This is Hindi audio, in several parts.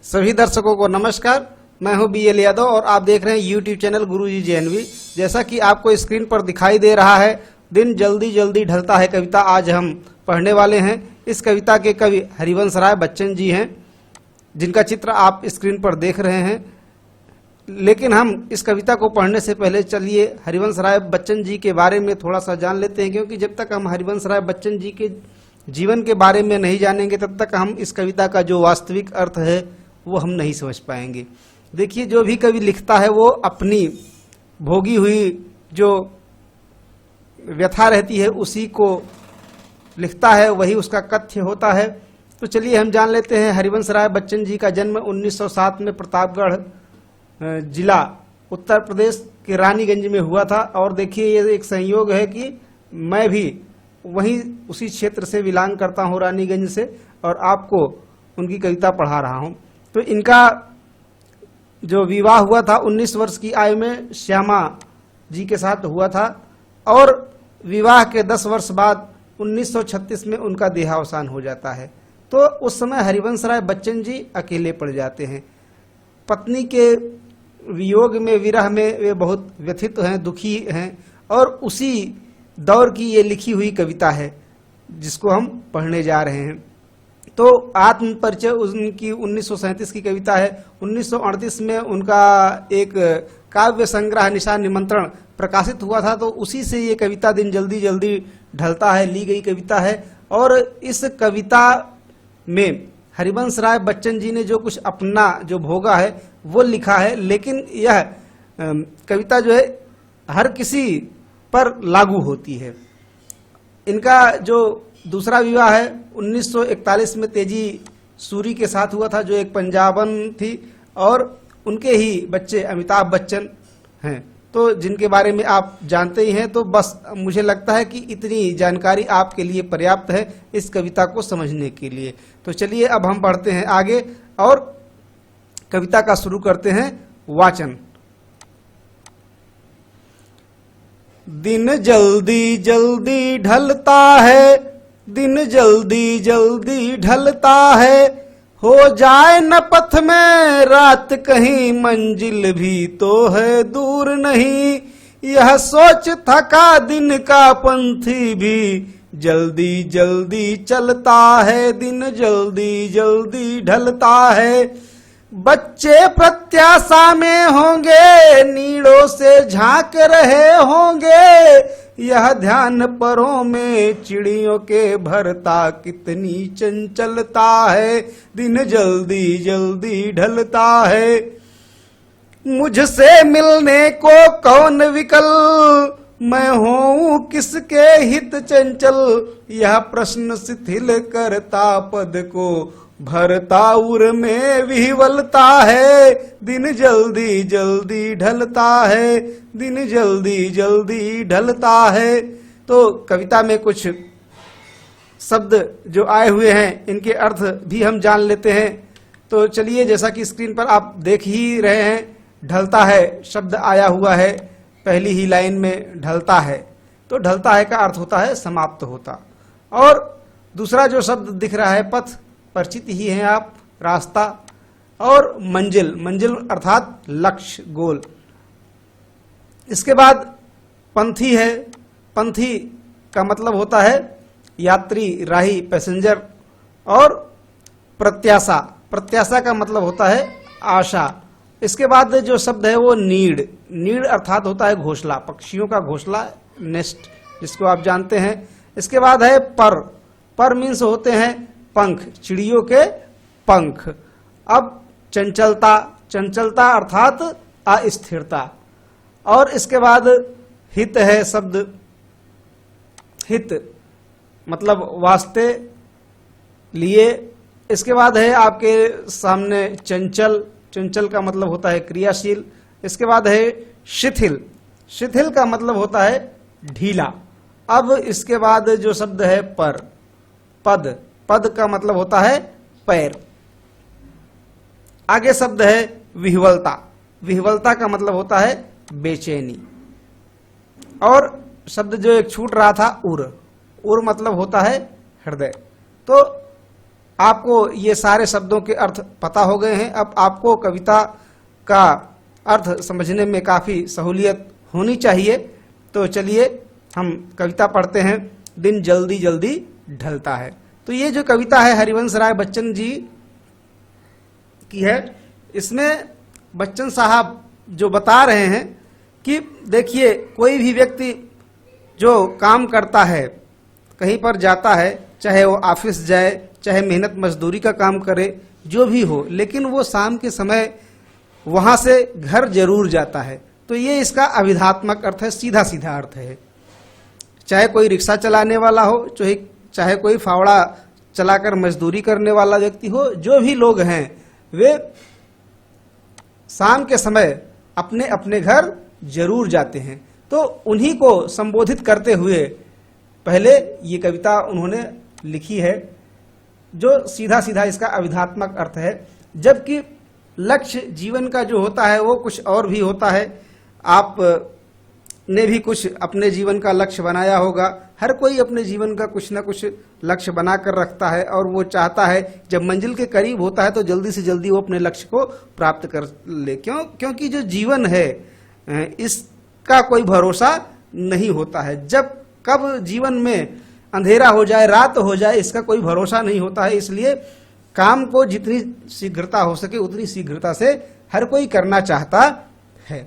सभी दर्शकों को नमस्कार। मैं हूं BL यादव और आप देख रहे हैं YouTube चैनल गुरुजी JNV। जैसा कि आपको स्क्रीन पर दिखाई दे रहा है, दिन जल्दी जल्दी ढलता है कविता आज हम पढ़ने वाले हैं। इस कविता के कवि हरिवंश राय बच्चन जी हैं, जिनका चित्र आप स्क्रीन पर देख रहे हैं। लेकिन हम इस कविता को पढ़ने से पहले चलिए हरिवंश राय बच्चन जी के बारे में थोड़ा सा जान लेते हैं, क्योंकि जब तक हम हरिवंश राय बच्चन जी के जीवन के बारे में नहीं जानेंगे तब तक हम इस कविता का जो वास्तविक अर्थ है वो हम नहीं समझ पाएंगे। देखिए, जो भी कवि लिखता है वो अपनी भोगी हुई जो व्यथा रहती है उसी को लिखता है, वही उसका कथ्य होता है। तो चलिए हम जान लेते हैं। हरिवंश राय बच्चन जी का जन्म 1907 में प्रतापगढ़ जिला उत्तर प्रदेश के रानीगंज में हुआ था। और देखिए, ये एक संयोग है कि मैं भी वहीं उसी क्षेत्र से बिलोंग करता हूँ, रानीगंज से, और आपको उनकी कविता पढ़ा रहा हूँ। तो इनका जो विवाह हुआ था 19 वर्ष की आयु में श्यामा जी के साथ हुआ था, और विवाह के 10 वर्ष बाद 1936 में उनका देहावसान हो जाता है। तो उस समय हरिवंश राय बच्चन जी अकेले पड़ जाते हैं। पत्नी के वियोग में, विरह में वे बहुत व्यथित हैं, दुखी हैं, और उसी दौर की ये लिखी हुई कविता है जिसको हम पढ़ने जा रहे हैं। तो आत्म परिचय उनकी 1937 की कविता है। 1938 में उनका एक काव्य संग्रह निशान निमंत्रण प्रकाशित हुआ था, तो उसी से ये कविता दिन जल्दी जल्दी ढलता है ली गई कविता है। और इस कविता में हरिवंश राय बच्चन जी ने जो कुछ अपना जो भोगा है वो लिखा है, लेकिन यह कविता जो है हर किसी पर लागू होती है। इनका जो दूसरा विवाह है 1941 में तेजी सूरी के साथ हुआ था, जो एक पंजाबन थी, और उनके ही बच्चे अमिताभ बच्चन हैं, तो जिनके बारे में आप जानते ही हैं। तो बस मुझे लगता है कि इतनी जानकारी आपके लिए पर्याप्त है इस कविता को समझने के लिए। तो चलिए अब हम पढ़ते हैं आगे और कविता का शुरू करते हैं वाचन। दिन जल्दी जल्दी ढलता है, दिन जल्दी जल्दी ढलता है, हो जाए न पथ में रात कहीं, मंजिल भी तो है दूर नहीं। यह सोच थका दिन का पंथी भी, जल्दी जल्दी चलता है, दिन जल्दी जल्दी ढलता है। बच्चे प्रत्याशा में होंगे, नीड़ों से झांक रहे होंगे, यह ध्यान परों में चिड़ियों के भरता, कितनी चंचलता है, दिन जल्दी जल्दी ढलता है। मुझसे मिलने को कौन विकल, मैं हूँ किसके हित चंचल, यह प्रश्न शिथिल करता पद को, भरता उर में विह्वलता है, दिन जल्दी जल्दी ढलता है, दिन जल्दी जल्दी ढलता है। तो कविता में कुछ शब्द जो आए हुए हैं इनके अर्थ भी हम जान लेते हैं। तो चलिए, जैसा कि स्क्रीन पर आप देख ही रहे हैं, ढलता है शब्द आया हुआ है पहली ही लाइन में, ढलता है। तो ढलता है का अर्थ होता है समाप्त होता। और दूसरा जो शब्द दिख रहा है, पथ, परिचित ही हैं आप, रास्ता, और मंजिल, मंजिल अर्थात लक्ष्य, गोल। इसके बाद पंथी है। पंथी का मतलब होता है यात्री, राही, पैसेंजर। और प्रत्याशा, प्रत्याशा का मतलब होता है आशा। इसके बाद जो शब्द है वो नीड़, नीड़ अर्थात होता है घोंसला, पक्षियों का घोंसला, नेस्ट, जिसको आप जानते हैं। इसके बाद है पर, पर मीन्स होते हैं पंख, चिड़ियों के पंख। अब चंचलता, चंचलता अर्थात अस्थिरता। और इसके बाद हित है शब्द, हित मतलब वास्ते, लिए। इसके बाद है आपके सामने चंचल, चंचल का मतलब होता है क्रियाशील। इसके बाद है शिथिल, शिथिल का मतलब होता है ढीला। अब इसके बाद जो शब्द है पर, पद, पद का मतलब होता है पैर। आगे शब्द है विह्वलता, विह्वलता का मतलब होता है बेचैनी। और शब्द जो एक छूट रहा था उर, उर मतलब होता है हृदय। तो आपको ये सारे शब्दों के अर्थ पता हो गए हैं। अब आपको कविता का अर्थ समझने में काफ़ी सहूलियत होनी चाहिए। तो चलिए हम कविता पढ़ते हैं। दिन जल्दी जल्दी ढलता है। तो ये जो कविता है हरिवंश राय बच्चन जी की है। इसमें बच्चन साहब जो बता रहे हैं कि देखिए, कोई भी व्यक्ति जो काम करता है, कहीं पर जाता है, चाहे वो ऑफिस जाए, चाहे मेहनत मजदूरी का काम करे, जो भी हो, लेकिन वो शाम के समय वहां से घर जरूर जाता है। तो ये इसका अभिधात्मक अर्थ है, सीधा सीधा अर्थ है। चाहे कोई रिक्शा चलाने वाला हो, चाहे कोई फावड़ा चलाकर मजदूरी करने वाला व्यक्ति हो, जो भी लोग हैं वे शाम के समय अपने अपने घर जरूर जाते हैं। तो उन्हीं को संबोधित करते हुए पहले ये कविता उन्होंने लिखी है, जो सीधा सीधा इसका अभिधात्मक अर्थ है। जबकि लक्ष्य जीवन का जो होता है वो कुछ और भी होता है। आप ने भी कुछ अपने जीवन का लक्ष्य बनाया होगा। हर कोई अपने जीवन का कुछ न कुछ लक्ष्य बनाकर रखता है और वो चाहता है जब मंजिल के करीब होता है तो जल्दी से जल्दी वो अपने लक्ष्य को प्राप्त कर ले। क्योंकि जो जीवन है इसका कोई भरोसा नहीं होता है। जब कब जीवन में अंधेरा हो जाए, रात हो जाए, इसका कोई भरोसा नहीं होता है। इसलिए काम को जितनी शीघ्रता हो सके उतनी शीघ्रता से हर कोई करना चाहता है।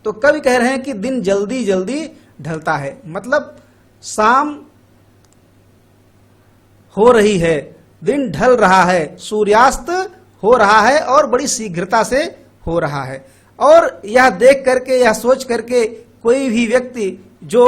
तो कवि कह रहे हैं कि दिन जल्दी जल्दी ढलता है, मतलब शाम हो रही है, दिन ढल रहा है, सूर्यास्त हो रहा है और बड़ी शीघ्रता से हो रहा है। और यह देख करके, यह सोच करके कोई भी व्यक्ति जो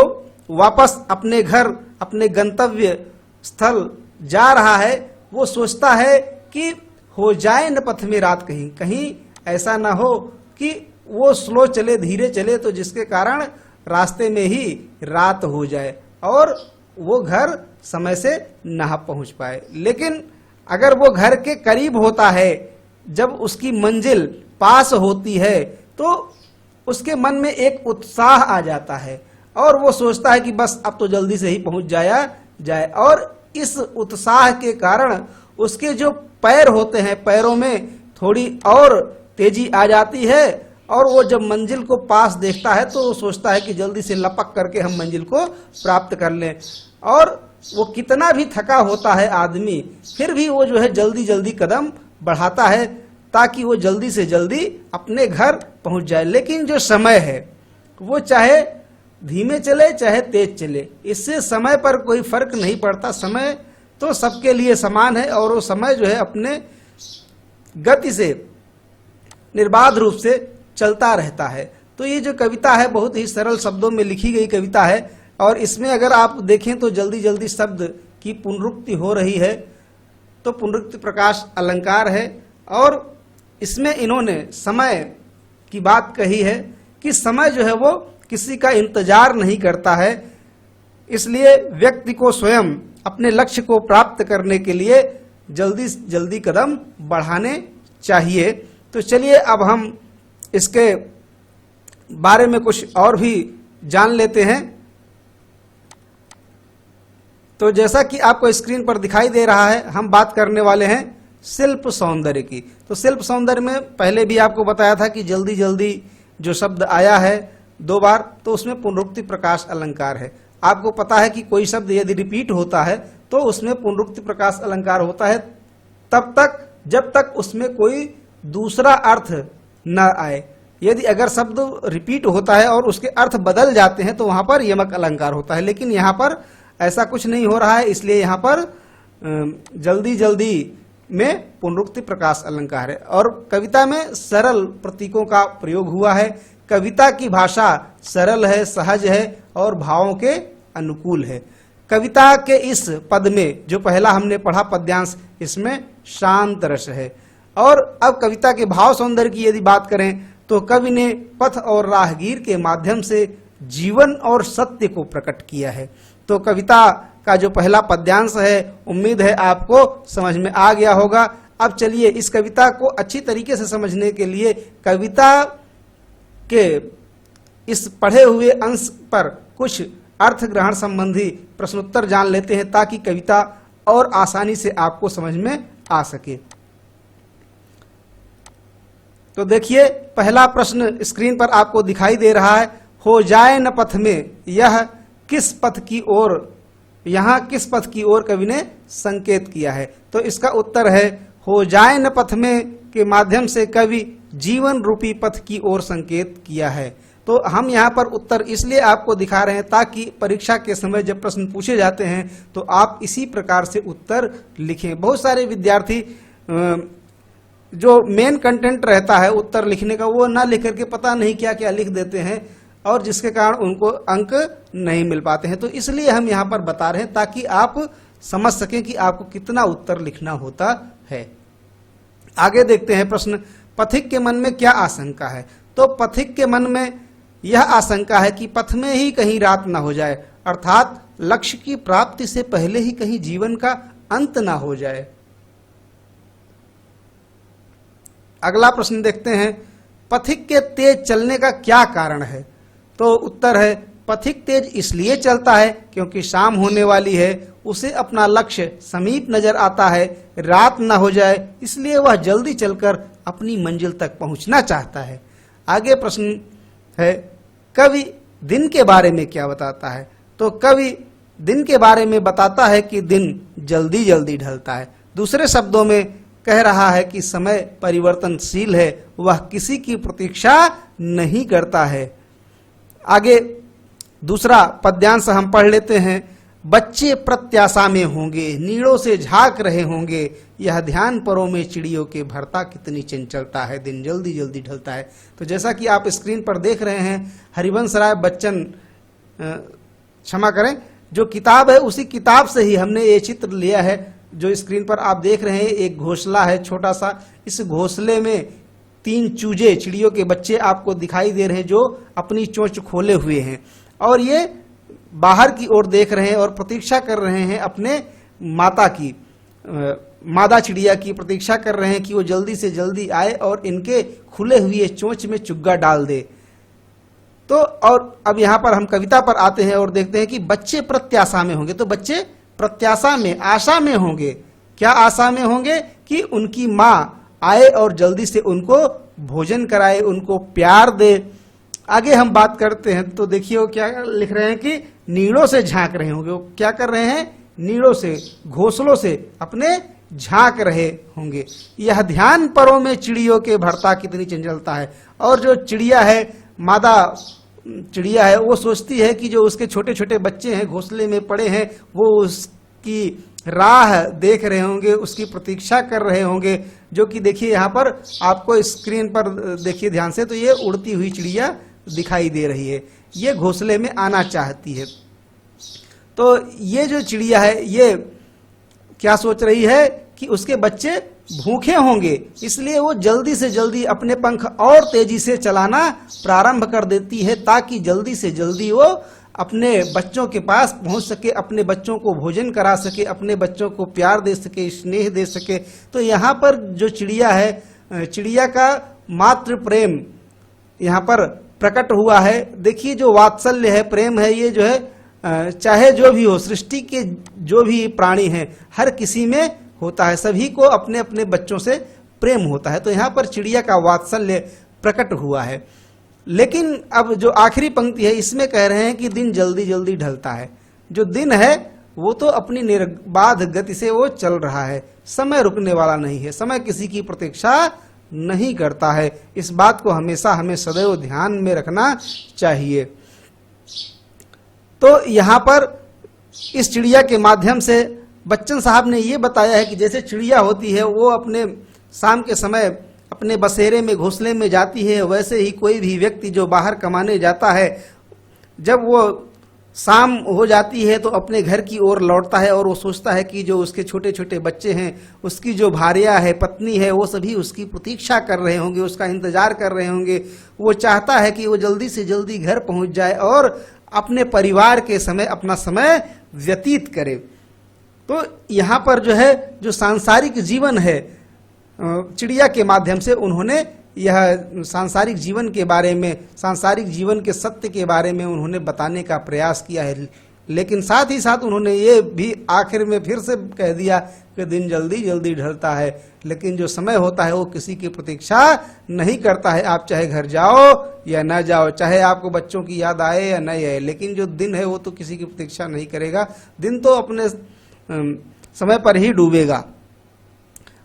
वापस अपने घर, अपने गंतव्य स्थल जा रहा है, वो सोचता है कि हो जाए न पथ में रात, कहीं कहीं ऐसा ना हो कि वो स्लो चले, धीरे चले, तो जिसके कारण रास्ते में ही रात हो जाए और वो घर समय से ना पहुंच पाए। लेकिन अगर वो घर के करीब होता है, जब उसकी मंजिल पास होती है, तो उसके मन में एक उत्साह आ जाता है और वो सोचता है कि बस अब तो जल्दी से ही पहुंच जाए। और इस उत्साह के कारण उसके जो पैर होते हैं, पैरों में थोड़ी और तेजी आ जाती है और वो जब मंजिल को पास देखता है तो वो सोचता है कि जल्दी से लपक करके हम मंजिल को प्राप्त कर लें। और वो कितना भी थका होता है आदमी, फिर भी वो जो है जल्दी जल्दी कदम बढ़ाता है ताकि वो जल्दी से जल्दी अपने घर पहुंच जाए। लेकिन जो समय है वो चाहे धीमे चले चाहे तेज चले, इससे समय पर कोई फर्क नहीं पड़ता। समय तो सबके लिए समान है और वो समय जो है अपने गति से निर्बाध रूप से चलता रहता है। तो ये जो कविता है बहुत ही सरल शब्दों में लिखी गई कविता है और इसमें अगर आप देखें तो जल्दी जल्दी शब्द की पुनरुक्ति हो रही है। तो पुनरुक्ति प्रकाश अलंकार है और इसमें इन्होंने समय की बात कही है कि समय जो है वो किसी का इंतजार नहीं करता है। इसलिए व्यक्ति को स्वयं अपने लक्ष्य को प्राप्त करने के लिए जल्दी जल्दी कदम बढ़ाने चाहिए। तो चलिए अब हम इसके बारे में कुछ और भी जान लेते हैं। तो जैसा कि आपको स्क्रीन पर दिखाई दे रहा है, हम बात करने वाले हैं शिल्प सौंदर्य की। तो शिल्प सौंदर्य में पहले भी आपको बताया था कि जल्दी जल्दी जो शब्द आया है 2 बार, तो उसमें पुनरुक्ति प्रकाश अलंकार है। आपको पता है कि कोई शब्द यदि रिपीट होता है तो उसमें पुनरुक्ति प्रकाश अलंकार होता है तब तक जब तक उसमें कोई दूसरा अर्थ न आए। यदि अगर शब्द रिपीट होता है और उसके अर्थ बदल जाते हैं तो वहां पर यमक अलंकार होता है। लेकिन यहाँ पर ऐसा कुछ नहीं हो रहा है, इसलिए यहाँ पर जल्दी जल्दी में पुनरुक्ति प्रकाश अलंकार है। और कविता में सरल प्रतीकों का प्रयोग हुआ है। कविता की भाषा सरल है, सहज है और भावों के अनुकूल है। कविता के इस पद में जो पहला हमने पढ़ा पद्यांश, इसमें शांत रस है। और अब कविता के भाव सौंदर्य की यदि बात करें तो कवि ने पथ और राहगीर के माध्यम से जीवन और सत्य को प्रकट किया है। तो कविता का जो पहला पद्यांश है, उम्मीद है आपको समझ में आ गया होगा। अब चलिए इस कविता को अच्छी तरीके से समझने के लिए कविता के इस पढ़े हुए अंश पर कुछ अर्थ ग्रहण संबंधी प्रश्नोत्तर जान लेते हैं ताकि कविता और आसानी से आपको समझ में आ सके। तो देखिए, पहला प्रश्न स्क्रीन पर आपको दिखाई दे रहा है, हो जाए न पथ में, यह किस पथ की ओर, यहां किस पथ की ओर कवि ने संकेत किया है। तो इसका उत्तर है, हो जाए न पथ में के माध्यम से कवि जीवन रूपी पथ की ओर संकेत किया है। तो हम यहाँ पर उत्तर इसलिए आपको दिखा रहे हैं ताकि परीक्षा के समय जब प्रश्न पूछे जाते हैं तो आप इसी प्रकार से उत्तर लिखें। बहुत सारे विद्यार्थी जो मेन कंटेंट रहता है उत्तर लिखने का, वो ना लिख करके पता नहीं क्या क्या लिख देते हैं और जिसके कारण उनको अंक नहीं मिल पाते हैं। तो इसलिए हम यहाँ पर बता रहे हैं ताकि आप समझ सकें कि आपको कितना उत्तर लिखना होता है। आगे देखते हैं प्रश्न, पथिक के मन में क्या आशंका है। तो पथिक के मन में यह आशंका है कि पथ में ही कहीं रात न हो जाए, अर्थात लक्ष्य की प्राप्ति से पहले ही कहीं जीवन का अंत ना हो जाए। अगला प्रश्न देखते हैं, पथिक के तेज चलने का क्या कारण है। तो उत्तर है, पथिक तेज इसलिए चलता है क्योंकि शाम होने वाली है, उसे अपना लक्ष्य समीप नजर आता है, रात न हो जाए इसलिए वह जल्दी चलकर अपनी मंजिल तक पहुंचना चाहता है। आगे प्रश्न है, कवि दिन के बारे में क्या बताता है। तो कवि दिन के बारे में बताता है कि दिन जल्दी जल्दी ढलता है। दूसरे शब्दों में कह रहा है कि समय परिवर्तनशील है, वह किसी की प्रतीक्षा नहीं करता है। आगे दूसरा पद्यांश हम पढ़ लेते हैं, बच्चे प्रत्याशा में होंगे, नीड़ों से झांक रहे होंगे, यह ध्यान परों में चिड़ियों के भरता कितनी चंचलता है, दिन जल्दी जल्दी ढलता है। तो जैसा कि आप स्क्रीन पर देख रहे हैं, हरिवंश राय बच्चन, क्षमा करें, जो किताब है उसी किताब से ही हमने ये चित्र लिया है। जो स्क्रीन पर आप देख रहे हैं एक घोंसला है छोटा सा, इस घोंसले में 3 चूजे, चिड़ियों के बच्चे आपको दिखाई दे रहे हैं जो अपनी चोंच खोले हुए हैं और ये बाहर की ओर देख रहे हैं और प्रतीक्षा कर रहे हैं अपने माता की, मादा चिड़िया की प्रतीक्षा कर रहे हैं कि वो जल्दी से जल्दी आए और इनके खुले हुए चोंच में चुग्गा डाल दे। तो और अब यहाँ पर हम कविता पर आते हैं और देखते हैं कि बच्चे प्रत्याशा में होंगे। तो बच्चे प्रत्याशा में, आशा में होंगे। क्या आशा में होंगे? कि उनकी माँ आए और जल्दी से उनको भोजन कराए, उनको प्यार दे। आगे हम बात करते हैं तो देखिए वो क्या लिख रहे हैं कि नीड़ों से झांक रहे होंगे। वो क्या कर रहे हैं? नीड़ों से, घोंसलों से अपने झांक रहे होंगे। यह ध्यान परों में चिड़ियों के भरता कितनी चंचलता है। और जो चिड़िया है, मादा चिड़िया है, वो सोचती है कि जो उसके छोटे छोटे बच्चे हैं घोंसले में पड़े हैं, वो उसकी राह देख रहे होंगे, उसकी प्रतीक्षा कर रहे होंगे। जो कि देखिए यहाँ पर आपको स्क्रीन पर देखिए ध्यान से, तो ये उड़ती हुई चिड़िया दिखाई दे रही है, ये घोंसले में आना चाहती है। तो ये जो चिड़िया है ये क्या सोच रही है कि उसके बच्चे भूखे होंगे, इसलिए वो जल्दी से जल्दी अपने पंख और तेजी से चलाना प्रारंभ कर देती है ताकि जल्दी से जल्दी वो अपने बच्चों के पास पहुंच सके, अपने बच्चों को भोजन करा सके, अपने बच्चों को प्यार दे सके, स्नेह दे सके। तो यहाँ पर जो चिड़िया है, चिड़िया का मातृ प्रेम यहाँ पर प्रकट हुआ है। देखिए जो वात्सल्य है, प्रेम है, ये जो है चाहे जो भी हो, सृष्टि के जो भी प्राणी हैं हर किसी में होता है, सभी को अपने अपने बच्चों से प्रेम होता है। तो यहाँ पर चिड़िया का वात्सल्य प्रकट हुआ है। लेकिन अब जो आखिरी पंक्ति है इसमें कह रहे हैं कि दिन जल्दी जल्दी ढलता है। जो दिन है वो तो अपनी निर्बाध गति से वो चल रहा है, समय रुकने वाला नहीं है, समय किसी की प्रतीक्षा नहीं करता है। इस बात को हमेशा हमें सदैव ध्यान में रखना चाहिए। तो यहाँ पर इस चिड़िया के माध्यम से बच्चन साहब ने ये बताया है कि जैसे चिड़िया होती है वो अपने शाम के समय अपने बसेरे में, घोंसले में जाती है, वैसे ही कोई भी व्यक्ति जो बाहर कमाने जाता है, जब वो शाम हो जाती है तो अपने घर की ओर लौटता है और वो सोचता है कि जो उसके छोटे छोटे बच्चे हैं, उसकी जो भार्या है, पत्नी है, वो सभी उसकी प्रतीक्षा कर रहे होंगे, उसका इंतजार कर रहे होंगे। वो चाहता है कि वो जल्दी से जल्दी घर पहुंच जाए और अपने परिवार के समय अपना समय व्यतीत करे। तो यहाँ पर जो है, जो सांसारिक जीवन है, चिड़िया के माध्यम से उन्होंने यह सांसारिक जीवन के बारे में, सांसारिक जीवन के सत्य के बारे में उन्होंने बताने का प्रयास किया है, लेकिन साथ ही साथ उन्होंने ये भी आखिर में फिर से कह दिया कि दिन जल्दी जल्दी ढलता है, लेकिन जो समय होता है वो किसी की प्रतीक्षा नहीं करता है। आप चाहे घर जाओ या न जाओ, चाहे आपको बच्चों की याद आए या नहीं आए, लेकिन जो दिन है वो तो किसी की प्रतीक्षा नहीं करेगा। दिन तो अपने समय पर ही डूबेगा।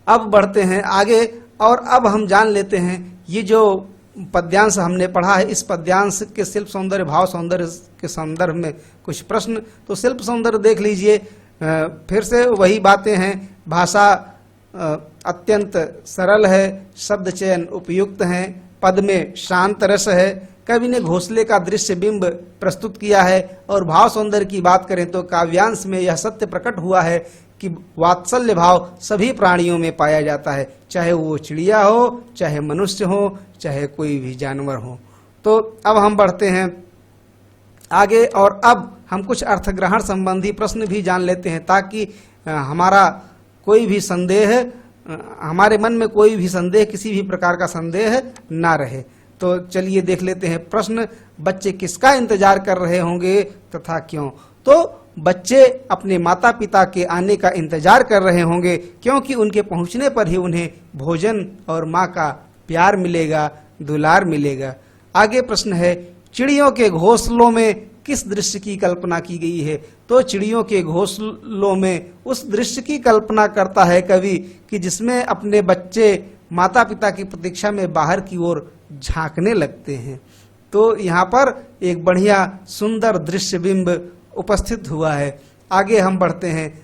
अब बढ़ते हैं आगे और अब हम जान लेते हैं ये जो पद्यांश हमने पढ़ा है, इस पद्यांश के शिल्प सौंदर्य भाव सौंदर्य के संदर्भ में कुछ प्रश्न। तो शिल्प सौंदर्य देख लीजिए, फिर से वही बातें हैं। भाषा अत्यंत सरल है, शब्द चयन उपयुक्त हैं, पद में शांत रस है, कवि ने घोंसले का दृश्य बिंब प्रस्तुत किया है। और भाव सौंदर्य की बात करें तो काव्यांश में यह सत्य प्रकट हुआ है कि वात्सल्य भाव सभी प्राणियों में पाया जाता है, चाहे वो चिड़िया हो, चाहे मनुष्य हो, चाहे कोई भी जानवर हो। तो अब हम बढ़ते हैं आगे और अब हम कुछ अर्थग्रहण संबंधी प्रश्न भी जान लेते हैं, ताकि हमारा कोई भी संदेह, हमारे मन में कोई भी संदेह, किसी भी प्रकार का संदेह ना रहे। तो चलिए देख लेते हैं प्रश्न। बच्चे किसका इंतजार कर रहे होंगे तथा क्यों? तो बच्चे अपने माता पिता के आने का इंतजार कर रहे होंगे, क्योंकि उनके पहुंचने पर ही उन्हें भोजन और माँ का प्यार मिलेगा, दुलार मिलेगा। आगे प्रश्न है, चिड़ियों के घोंसलों में किस दृश्य की कल्पना की गई है? तो चिड़ियों के घोंसलों में उस दृश्य की कल्पना करता है कवि कि जिसमें अपने बच्चे माता पिता की प्रतीक्षा में बाहर की ओर झांकने लगते हैं। तो यहाँ पर एक बढ़िया सुंदर दृश्य बिंब उपस्थित हुआ है। आगे हम बढ़ते हैं,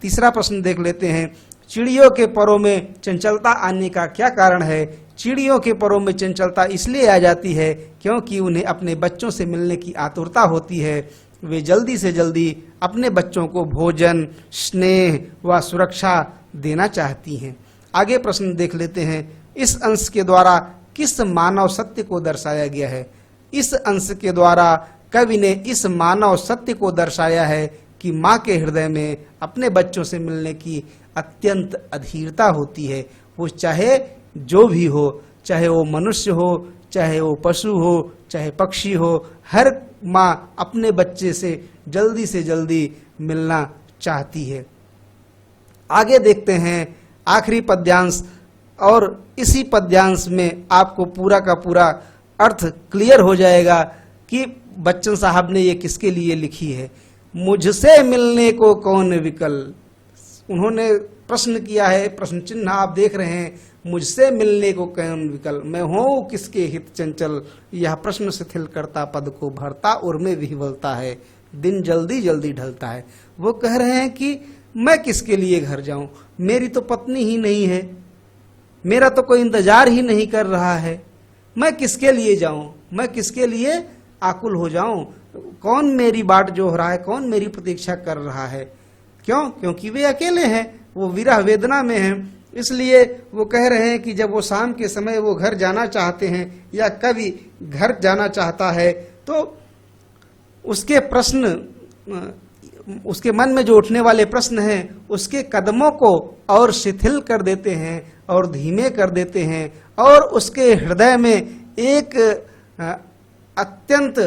तीसरा प्रश्न देख लेते हैं। चिड़ियों के परों में चंचलता आने का क्या कारण है? चिड़ियों के परों में चंचलता इसलिए आ जाती है क्योंकि उन्हें अपने बच्चों से मिलने की आतुरता होती है। वे जल्दी से जल्दी अपने बच्चों को भोजन, स्नेह व सुरक्षा देना चाहती हैं। आगे प्रश्न देख लेते हैं। इस अंश के द्वारा किस मानव सत्य को दर्शाया गया है? इस अंश के द्वारा कवि ने इस मानव सत्य को दर्शाया है कि माँ के हृदय में अपने बच्चों से मिलने की अत्यंत अधीरता होती है। वो चाहे जो भी हो, चाहे वो मनुष्य हो, चाहे वो पशु हो, चाहे पक्षी हो, हर माँ अपने बच्चे से जल्दी मिलना चाहती है। आगे देखते हैं आखिरी पद्यांश, और इसी पद्यांश में आपको पूरा का पूरा अर्थ क्लियर हो जाएगा कि बच्चन साहब ने ये किसके लिए लिखी है। मुझसे मिलने को कौन विकल, उन्होंने प्रश्न किया है, प्रश्न चिन्ह आप देख रहे हैं। मुझसे मिलने को कौन विकल, मैं हूँ किसके हित चंचल, यह प्रश्न शिथिल करता पद को भरता उर्मे विह्वलता है, दिन जल्दी जल्दी ढलता है। वो कह रहे हैं कि मैं किसके लिए घर जाऊं, मेरी तो पत्नी ही नहीं है, मेरा तो कोई इंतजार ही नहीं कर रहा है, मैं किसके लिए जाऊं, मैं किसके लिए आकुल हो जाऊं, कौन मेरी बाट जो हो रहा है, कौन मेरी प्रतीक्षा कर रहा है। क्यों? क्योंकि वे अकेले हैं, वो विरह वेदना में हैं। इसलिए वो कह रहे हैं कि जब वो शाम के समय वो घर जाना चाहते हैं या कभी घर जाना चाहता है, तो उसके प्रश्न, उसके मन में जो उठने वाले प्रश्न हैं, उसके कदमों को और शिथिल कर देते हैं और धीमे कर देते हैं, और उसके हृदय में एक अत्यंत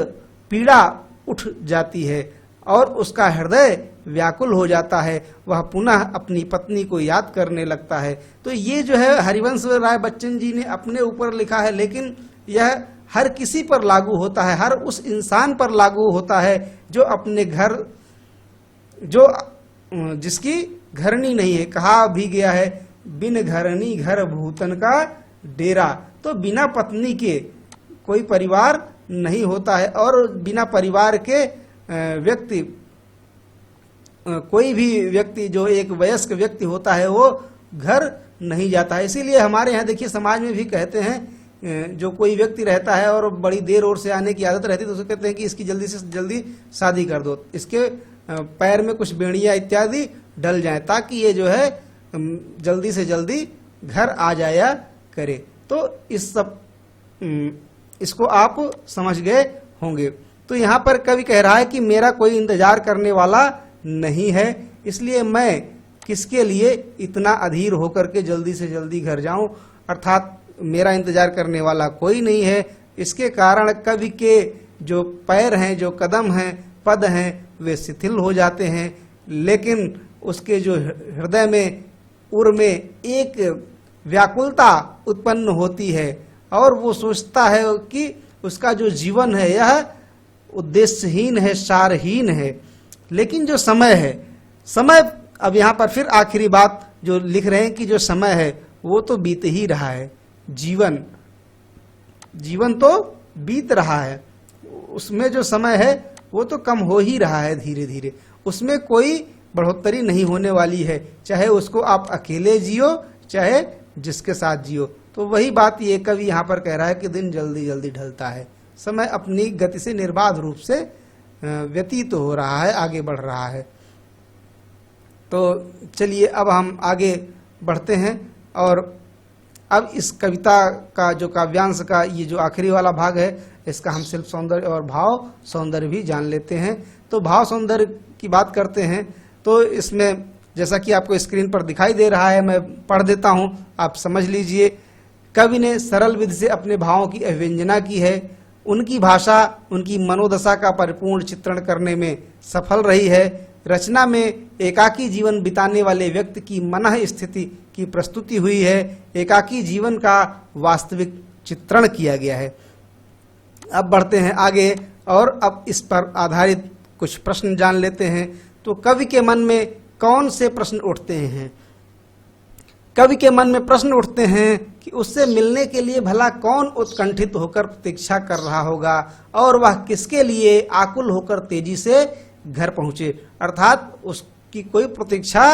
पीड़ा उठ जाती है और उसका हृदय व्याकुल हो जाता है। वह पुनः अपनी पत्नी को याद करने लगता है। तो ये जो है हरिवंश राय बच्चन जी ने अपने ऊपर लिखा है, लेकिन यह हर किसी पर लागू होता है, हर उस इंसान पर लागू होता है जो अपने घर, जो जिसकी घरनी नहीं है। कहा भी गया है, बिन घरनी घर भूतन का डेरा। तो बिना पत्नी के कोई परिवार नहीं होता है, और बिना परिवार के व्यक्ति, कोई भी व्यक्ति जो एक वयस्क व्यक्ति होता है वो घर नहीं जाता है। इसीलिए हमारे यहाँ देखिए समाज में भी कहते हैं, जो कोई व्यक्ति रहता है और बड़ी देर और से आने की आदत रहती है तो उसे कहते हैं कि इसकी जल्दी से जल्दी शादी कर दो, इसके पैर में कुछ बेड़ियाँ इत्यादि डल जाएं, ताकि ये जो है जल्दी से जल्दी घर आ जाया करे। तो इस सब इसको आप समझ गए होंगे। तो यहाँ पर कवि कह रहा है कि मेरा कोई इंतजार करने वाला नहीं है, इसलिए मैं किसके लिए इतना अधीर होकर के जल्दी से जल्दी घर जाऊं, अर्थात मेरा इंतजार करने वाला कोई नहीं है। इसके कारण कवि के जो पैर हैं, जो कदम हैं, पद हैं वे शिथिल हो जाते हैं, लेकिन उसके जो हृदय में उर में एक व्याकुलता उत्पन्न होती है और वो सोचता है कि उसका जो जीवन है यह उद्देश्यहीन है, सारहीन है। लेकिन जो समय है, समय, अब यहाँ पर फिर आखिरी बात जो लिख रहे हैं कि जो समय है वो तो बीत ही रहा है, जीवन तो बीत रहा है, उसमें जो समय है वो तो कम हो ही रहा है धीरे धीरे, उसमें कोई बढ़ोतरी नहीं होने वाली है, चाहे उसको आप अकेले जियो चाहे जिसके साथ जियो। तो वही बात ये कवि यहाँ पर कह रहा है कि दिन जल्दी जल्दी ढलता है, समय अपनी गति से निर्बाध रूप से व्यतीत हो रहा है, आगे बढ़ रहा है। तो चलिए अब हम आगे बढ़ते हैं और अब इस कविता का जो काव्यांश का ये जो आखिरी वाला भाग है इसका हम शिल्प सौंदर्य और भाव सौंदर्य भी जान लेते हैं। तो भाव सौंदर्य की बात करते हैं तो इसमें जैसा कि आपको स्क्रीन पर दिखाई दे रहा है, मैं पढ़ देता हूं, आप समझ लीजिए। कवि ने सरल विधि से अपने भावों की अभिव्यंजना की है, उनकी भाषा उनकी मनोदशा का परिपूर्ण चित्रण करने में सफल रही है। रचना में एकाकी जीवन बिताने वाले व्यक्ति की मनः स्थिति की प्रस्तुति हुई है, एकाकी जीवन का वास्तविक चित्रण किया गया है। अब बढ़ते हैं आगे और अब इस पर आधारित कुछ प्रश्न जान लेते हैं। तो कवि के मन में कौन से प्रश्न उठते हैं? कवि के मन में प्रश्न उठते हैं कि उससे मिलने के लिए भला कौन उत्कंठित होकर प्रतीक्षा कर रहा होगा और वह किसके लिए आकुल होकर तेजी से घर पहुंचे, अर्थात उसकी कोई प्रतीक्षा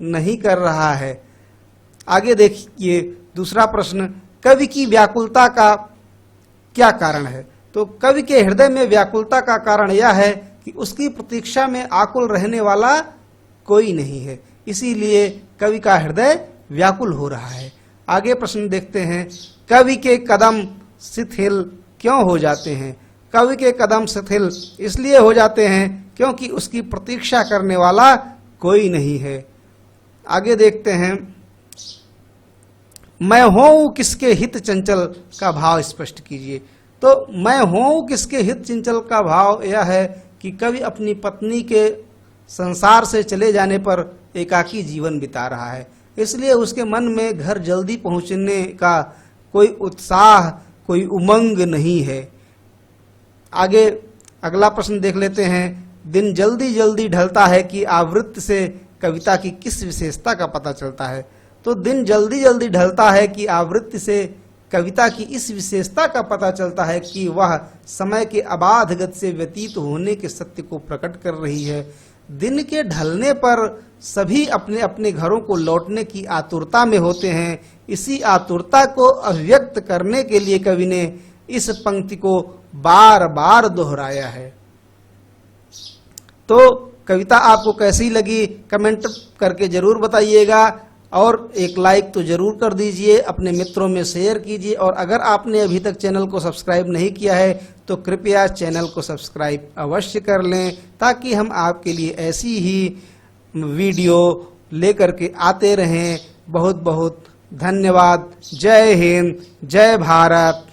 नहीं कर रहा है। आगे देखिए दूसरा प्रश्न, कवि की व्याकुलता का क्या कारण है? तो कवि के हृदय में व्याकुलता का कारण यह है कि उसकी प्रतीक्षा में आकुल रहने वाला कोई नहीं है, इसीलिए कवि का हृदय व्याकुल हो रहा है। आगे प्रश्न देखते हैं, कवि के कदम शिथिल क्यों हो जाते हैं? कवि के कदम शिथिल इसलिए हो जाते हैं क्योंकि उसकी प्रतीक्षा करने वाला कोई नहीं है। आगे देखते हैं, मैं हूं किसके हित चंचल का भाव स्पष्ट कीजिए। तो मैं हूं किसके हित चंचल का भाव यह है कि कवि अपनी पत्नी के संसार से चले जाने पर एकाकी जीवन बिता रहा है, इसलिए उसके मन में घर जल्दी पहुंचने का कोई उत्साह, कोई उमंग नहीं है। आगे अगला प्रश्न देख लेते हैं, दिन जल्दी जल्दी ढलता है कि आवृत्ति से कविता की किस विशेषता का पता चलता है? तो दिन जल्दी जल्दी ढलता है कि आवृत्ति से कविता की इस विशेषता का पता चलता है कि वह समय के अबाध गति से व्यतीत होने के सत्य को प्रकट कर रही है। दिन के ढलने पर सभी अपने अपने घरों को लौटने की आतुरता में होते हैं। इसी आतुरता को अभिव्यक्त करने के लिए कवि ने इस पंक्ति को बार बार दोहराया है। तो कविता आपको कैसी लगी कमेंट करके जरूर बताइएगा और एक लाइक तो जरूर कर दीजिए, अपने मित्रों में शेयर कीजिए और अगर आपने अभी तक चैनल को सब्सक्राइब नहीं किया है तो कृपया चैनल को सब्सक्राइब अवश्य कर लें ताकि हम आपके लिए ऐसी ही वीडियो लेकर के आते रहें। बहुत बहुत धन्यवाद। जय हिंद, जय भारत।